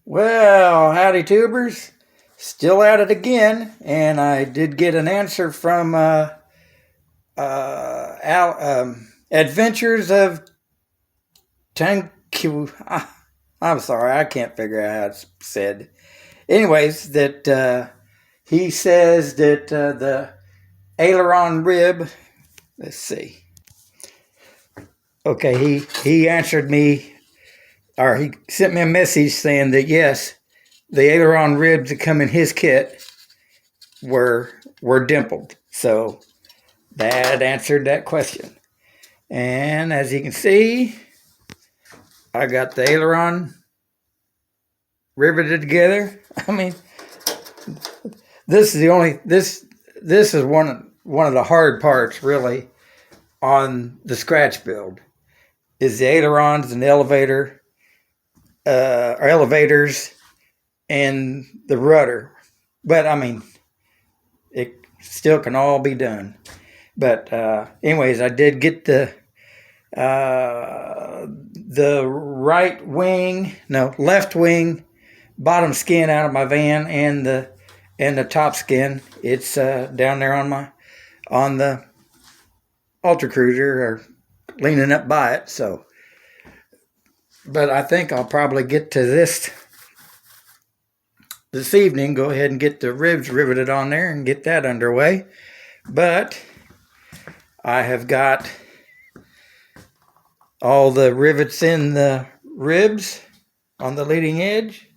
Well, howdy tubers. Still at it again, and I did get an answer from Adventures of Tanku. I'm sorry, I can't figure out how it's said. Anyways, that he says that the aileron rib. Let's see. Okay, he answered me, or he sent me a message saying that yes, the aileron ribs that come in his kit were dimpled. So that answered that question. And as you can see, I got the aileron riveted together. I mean, this is the only this is one of the hard parts really on the scratch build is the ailerons and the elevator or elevators and the rudder. But I mean, it still can all be done. But anyways, I did get the left wing bottom skin out of my van and the top skin. It's down there on the Ultra Cruiser or leaning up by it. So, but I think I'll probably get to this evening. Go ahead and get the ribs riveted on there and get that underway. But I have got all the rivets in the ribs on the leading edge.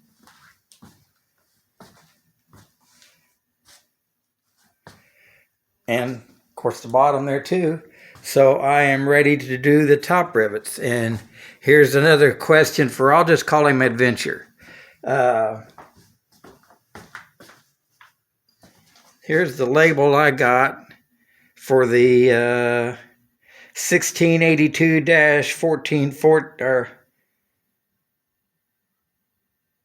And of course the bottom there too. So I am ready to do the top rivets. And here's another question I'll just call him Adventure. Here's the label I got for the 1682-14 or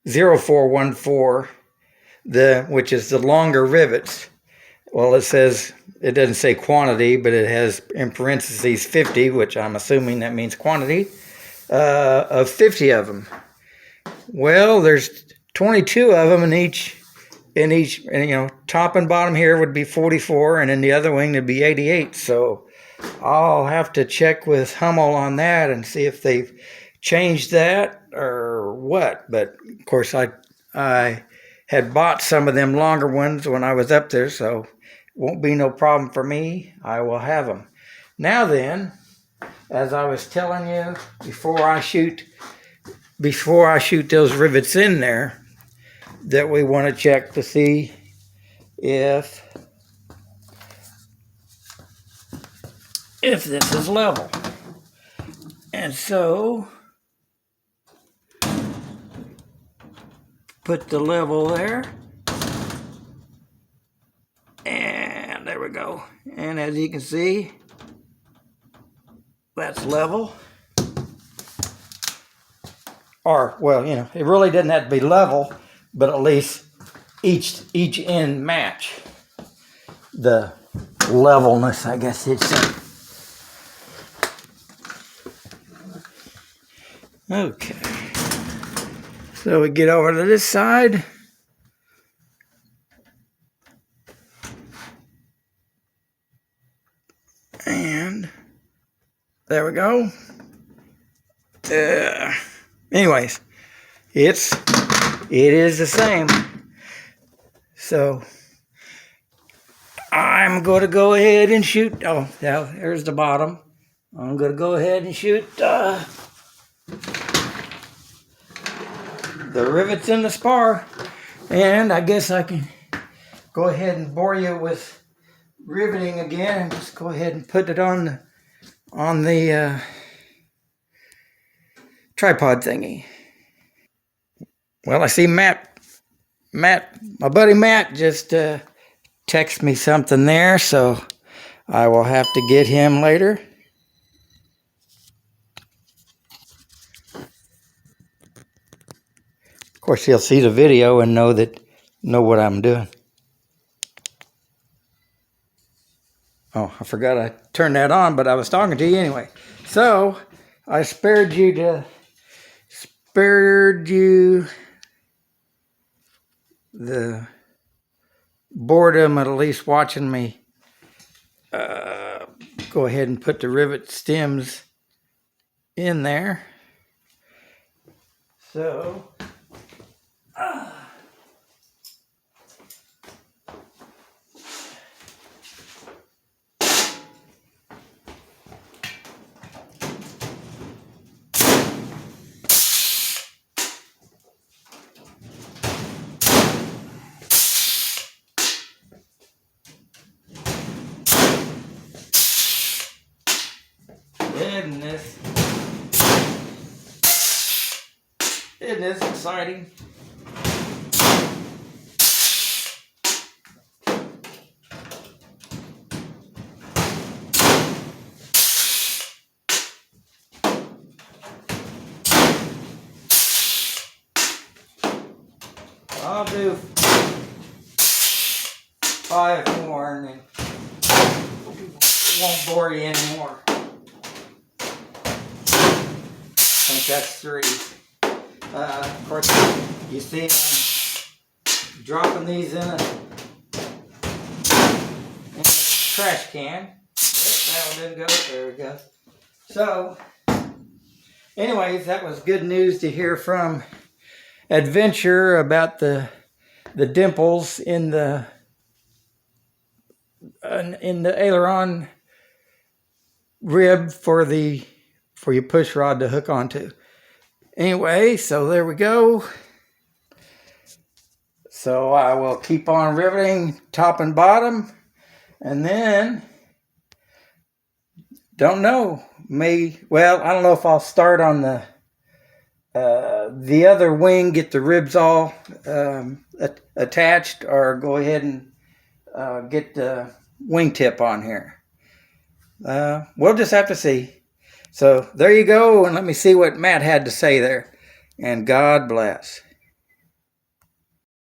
0414, which is the longer rivets. Well, it doesn't say quantity, but it has in parentheses 50, which I'm assuming that means quantity, of 50 of them. Well, there's 22 of them in each, and, top and bottom here would be 44, and in the other wing would be 88. So I'll have to check with Hummel on that and see if they've changed that or what. But of course, I had bought some of them longer ones when I was up there, so won't be no problem for me. I will have them. Now then, as I was telling you before I shoot those rivets in there, that we want to check to see if this is level. And so put the level there. And there we go. And as you can see, that's level. Or, well, it really doesn't have to be level, but at least each end match the levelness, I guess you'd say. Okay. So we get over to this side. And there we go. Anyways, it is the same. So I'm going to go ahead and shoot. Oh, now there's the bottom. I'm going to go ahead and shoot the rivets in the spar. And I guess I can go ahead and bore you with riveting again and just go ahead and put it on the tripod thingy. Well, I see Matt, my buddy Matt just texted me something there, so I will have to get him later. Of course, he'll see the video and know what I'm doing. Oh, I forgot I turned that on, but I was talking to you anyway. So I spared you the boredom of at least watching me go ahead and put the rivet stems in there. So isn't this exciting? I'll do 5 more and then won't bore you anymore. I think that's 3. Of course, you see I'm dropping these in a trash can. That one didn't go. There we go. So, anyways, that was good news to hear from Adventure about the dimples in the aileron rib for your push rod to hook onto. Anyway, so there we go. So I will keep on riveting top and bottom, and then don't know. I don't know if I'll start on the other wing, get the ribs all attached, or go ahead and get the wingtip on here. We'll just have to see. So there you go, and let me see what Matt had to say there. And God bless.